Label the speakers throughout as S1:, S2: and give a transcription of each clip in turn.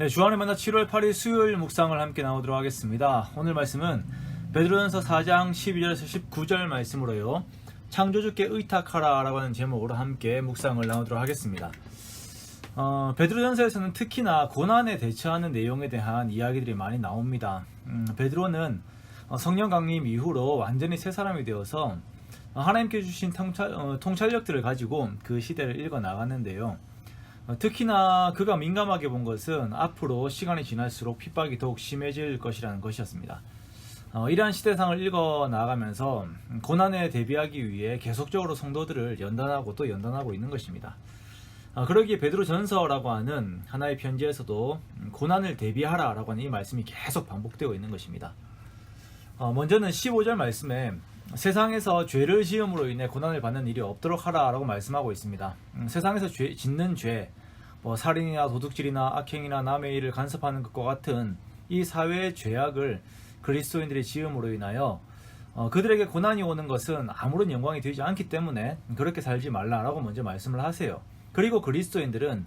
S1: 네, 주안의 만나 7월 8일 수요일 묵상을 함께 나오도록 하겠습니다. 오늘 말씀은 베드로전서 4장 12절에서 19절 말씀으로요. 창조주께 의탁하라 라고 하는 제목으로 함께 묵상을 나오도록 하겠습니다. 베드로전서에서는 특히나 고난에 대처하는 내용에 대한 이야기들이 많이 나옵니다. 베드로는 성령 강림 이후로 완전히 새 사람이 되어서 하나님께 주신 통찰력들을 가지고 그 시대를 읽어 나갔는데요. 특히나 그가 민감하게 본 것은 앞으로 시간이 지날수록 핍박이 더욱 심해질 것이라는 것이었습니다. 이러한 시대상을 읽어 나가면서 고난에 대비하기 위해 계속적으로 성도들을 연단하고 또 연단하고 있는 것입니다. 그러기에 베드로전서라고 하는 하나의 편지에서도 고난을 대비하라 라고 하는 이 말씀이 계속 반복되어 있는 것입니다. 먼저는 15절 말씀에 세상에서 죄를 지음으로 인해 고난을 받는 일이 없도록 하라 라고 말씀하고 있습니다. 세상에서 짓는 죄, 살인이나 도둑질이나 악행이나 남의 일을 간섭하는 것과 같은 이 사회의 죄악을 그리스도인들이 지음으로 인하여 그들에게 고난이 오는 것은 아무런 영광이 되지 않기 때문에 그렇게 살지 말라라고 먼저 말씀을 하세요. 그리고 그리스도인들은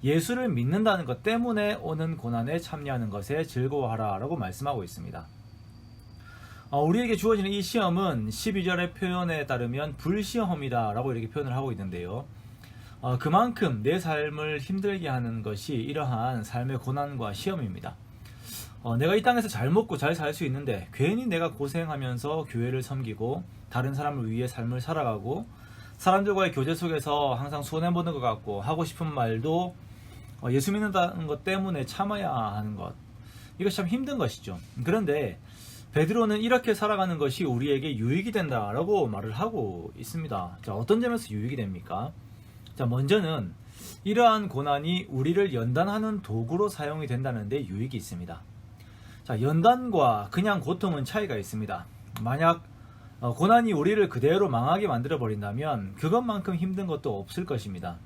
S1: 예수를 믿는다는 것 때문에 오는 고난에 참여하는 것에 즐거워하라 라고 말씀하고 있습니다. 우리에게 주어지는 이 시험은 12절의 표현에 따르면 불시험이다 라고 이렇게 표현을 하고 있는데요. 그만큼 내 삶을 힘들게 하는 것이 이러한 삶의 고난과 시험입니다. 내가 이 땅에서 잘 먹고 잘 살 수 있는데 괜히 내가 고생하면서 교회를 섬기고 다른 사람을 위해 삶을 살아가고 사람들과의 교제 속에서 항상 손해보는 것 같고 하고 싶은 말도 예수 믿는다는 것 때문에 참아야 하는 것, 이것이 참 힘든 것이죠. 그런데 베드로는 이렇게 살아가는 것이 우리에게 유익이 된다라고 말을 하고 있습니다. 자, 어떤 점에서 유익이 됩니까? 자, 먼저는 이러한 고난이 우리를 연단하는 도구로 사용이 된다는 데 유익이 있습니다. 자, 연단과 그냥 고통은 차이가 있습니다. 만약 고난이 우리를 그대로 망하게 만들어 버린다면 그것만큼 힘든 것도 없을 것입니다.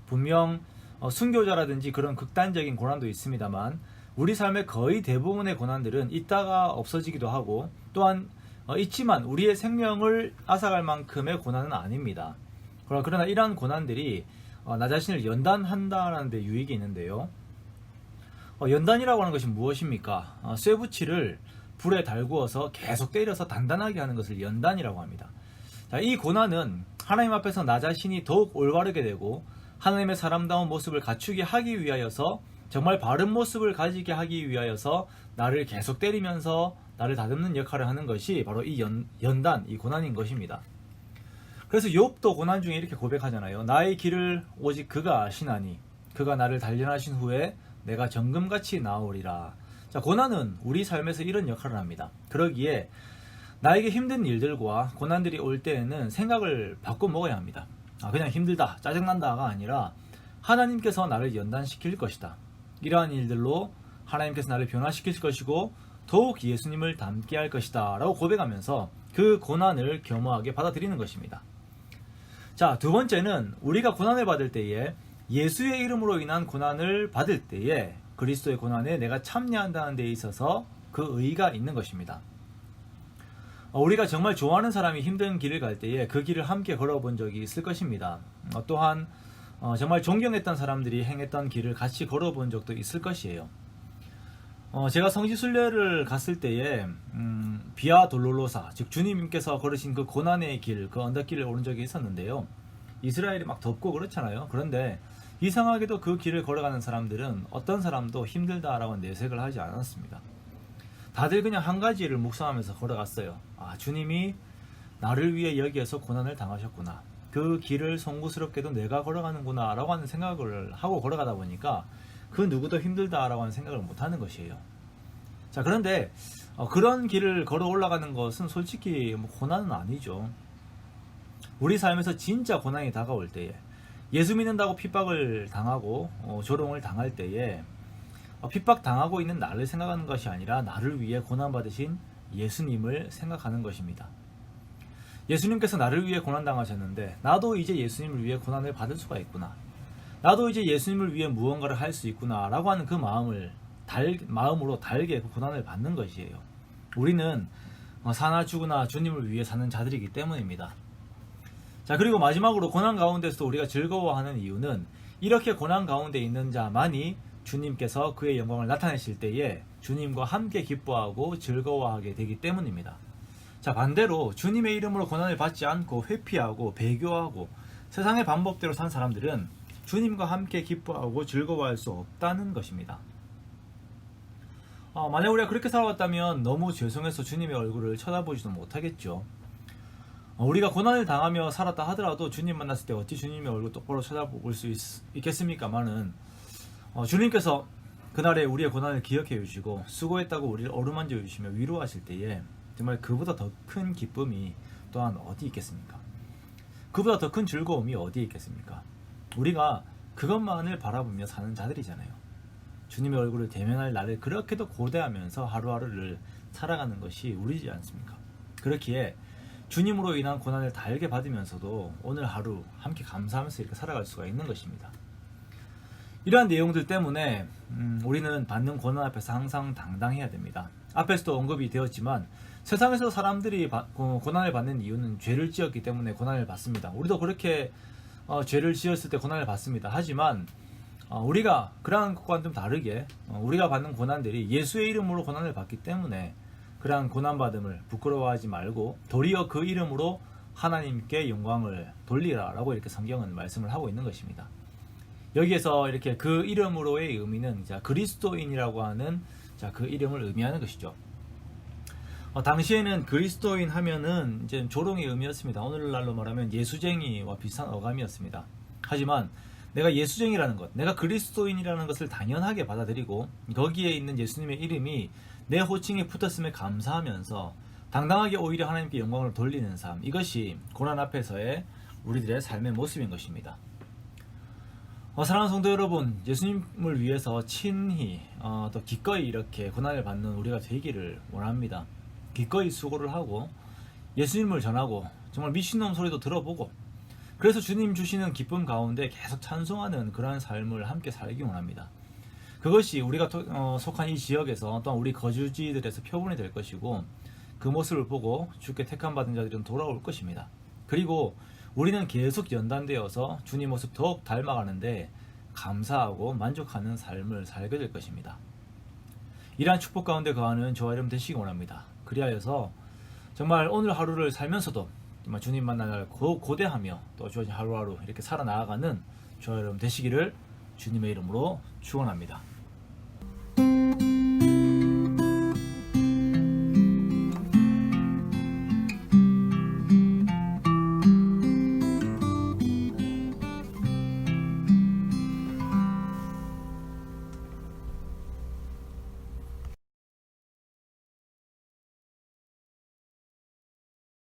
S1: 분명 순교자라든지 그런 극단적인 고난도 있습니다만 우리 삶의 거의 대부분의 고난들은 있다가 없어지기도 하고 또한 있지만 우리의 생명을 앗아갈 만큼의 고난은 아닙니다. 그러나 이러한 고난들이 나 자신을 연단한다는 데 유익이 있는데요. 연단이라고 하는 것이 무엇입니까? 쇠붙이를 불에 달구어서 계속 때려서 단단하게 하는 것을 연단이라고 합니다. 자, 이 고난은 하나님 앞에서 나 자신이 더욱 올바르게 되고 하나님의 사람다운 모습을 갖추게 하기 위하여서 정말 바른 모습을 가지게 하기 위하여서 나를 계속 때리면서 나를 다듬는 역할을 하는 것이 바로 이 연단, 이 고난인 것입니다. 그래서 욥도 고난 중에 이렇게 고백하잖아요. 나의 길을 오직 그가 아시나니 그가 나를 단련하신 후에 내가 정금같이 나오리라. 자, 고난은 우리 삶에서 이런 역할을 합니다. 그러기에 나에게 힘든 일들과 고난들이 올 때에는 생각을 바꿔 먹어야 합니다. 그냥 힘들다, 짜증난다가 아니라 하나님께서 나를 연단시킬 것이다. 이러한 일들로 하나님께서 나를 변화시킬 것이고 더욱 예수님을 닮게 할 것이다 라고 고백하면서 그 고난을 겸허하게 받아들이는 것입니다. 자, 두 번째는 우리가 고난을 받을 때에 예수의 이름으로 인한 고난을 받을 때에 그리스도의 고난에 내가 참여한다는 데 있어서 그 의의가 있는 것입니다. 우리가 정말 좋아하는 사람이 힘든 길을 갈 때에 그 길을 함께 걸어본 적이 있을 것입니다. 또한 정말 존경했던 사람들이 행했던 길을 같이 걸어본 적도 있을 것이에요. 제가 성지순례를 갔을 때에 비아 돌로로사, 즉 주님께서 걸으신 그 고난의 길, 그 언덕길을 오른 적이 있었는데요. 이스라엘이 막 덥고 그렇잖아요. 그런데 이상하게도 그 길을 걸어가는 사람들은 어떤 사람도 힘들다라고 내색을 하지 않았습니다. 다들 그냥 한 가지를 묵상하면서 걸어갔어요. 주님이 나를 위해 여기에서 고난을 당하셨구나. 그 길을 송구스럽게도 내가 걸어가는구나 라고 하는 생각을 하고 걸어가다 보니까 그 누구도 힘들다라고 하는 생각을 못하는 것이에요. 자, 그런데 그런 길을 걸어 올라가는 것은 솔직히 고난은 아니죠. 우리 삶에서 진짜 고난이 다가올 때에 예수 믿는다고 핍박을 당하고 조롱을 당할 때에 핍박당하고 있는 나를 생각하는 것이 아니라 나를 위해 고난받으신 예수님을 생각하는 것입니다. 예수님께서 나를 위해 고난당하셨는데 나도 이제 예수님을 위해 고난을 받을 수가 있구나. 나도 이제 예수님을 위해 무언가를 할 수 있구나 라고 하는 그 마음으로 달게 그 고난을 받는 것이에요. 우리는 사나 죽으나 주님을 위해 사는 자들이기 때문입니다. 자, 그리고 마지막으로 고난 가운데서도 우리가 즐거워하는 이유는 이렇게 고난 가운데 있는 자만이 주님께서 그의 영광을 나타내실 때에 주님과 함께 기뻐하고 즐거워하게 되기 때문입니다. 자, 반대로 주님의 이름으로 고난을 받지 않고 회피하고 배교하고 세상의 방법대로 산 사람들은 주님과 함께 기뻐하고 즐거워할 수 없다는 것입니다. 만약 우리가 그렇게 살아왔다면 너무 죄송해서 주님의 얼굴을 쳐다보지도 못하겠죠. 우리가 고난을 당하며 살았다 하더라도 주님 만났을 때 어찌 주님의 얼굴 똑바로 쳐다볼 수 있겠습니까마는 주님께서 그날에 우리의 고난을 기억해 주시고 수고했다고 우리를 어루만져 주시며 위로하실 때에 정말 그보다 더 큰 기쁨이 또한 어디 있겠습니까? 그보다 더 큰 즐거움이 어디 있겠습니까? 우리가 그것만을 바라보며 사는 자들이잖아요. 주님의 얼굴을 대면할 날을 그렇게도 고대하면서 하루하루를 살아가는 것이 우리지 않습니까? 그렇기에 주님으로 인한 고난을 달게 받으면서도 오늘 하루 함께 감사하면서 이렇게 살아갈 수가 있는 것입니다. 이러한 내용들 때문에 우리는 받는 고난 앞에서 항상 당당해야 됩니다. 앞에서도 언급이 되었지만 세상에서 사람들이 고난을 받는 이유는 죄를 지었기 때문에 고난을 받습니다. 우리도 그렇게 죄를 지었을 때 고난을 받습니다. 하지만 우리가 그러한 것과는 좀 다르게 우리가 받는 고난들이 예수의 이름으로 고난을 받기 때문에 그러한 고난받음을 부끄러워하지 말고 도리어 그 이름으로 하나님께 영광을 돌리라 라고 이렇게 성경은 말씀을 하고 있는 것입니다. 여기에서 이렇게 그 이름으로의 의미는 그리스도인이라고 하는 그 이름을 의미하는 것이죠. 당시에는 그리스도인 하면은 이제 조롱의 의미였습니다. 오늘날로 말하면 예수쟁이와 비슷한 어감이었습니다. 하지만 내가 예수쟁이라는 것, 내가 그리스도인이라는 것을 당연하게 받아들이고 거기에 있는 예수님의 이름이 내 호칭에 붙었음에 감사하면서 당당하게 오히려 하나님께 영광을 돌리는 삶, 이것이 고난 앞에서의 우리들의 삶의 모습인 것입니다. 사랑하는 성도 여러분, 예수님을 위해서 친히 또 기꺼이 이렇게 고난을 받는 우리가 되기를 원합니다. 기꺼이 수고를 하고 예수님을 전하고 정말 미친놈 소리도 들어보고 그래서 주님 주시는 기쁨 가운데 계속 찬송하는 그러한 삶을 함께 살기 원합니다. 그것이 우리가 속한 이 지역에서 또한 우리 거주지들에서 표본이 될 것이고 그 모습을 보고 주께 택함받은 자들은 돌아올 것입니다. 그리고 우리는 계속 연단되어서 주님 모습 더욱 닮아가는데 감사하고 만족하는 삶을 살게 될 것입니다. 이러한 축복 가운데 거하는 저와 여러분 되시기 원합니다. 그리하여서 정말 오늘 하루를 살면서도 정말 주님 만날 날 고대하며 또 주어진 하루하루 이렇게 살아나가는 저와 여러분 되시기를 주님의 이름으로 축원합니다.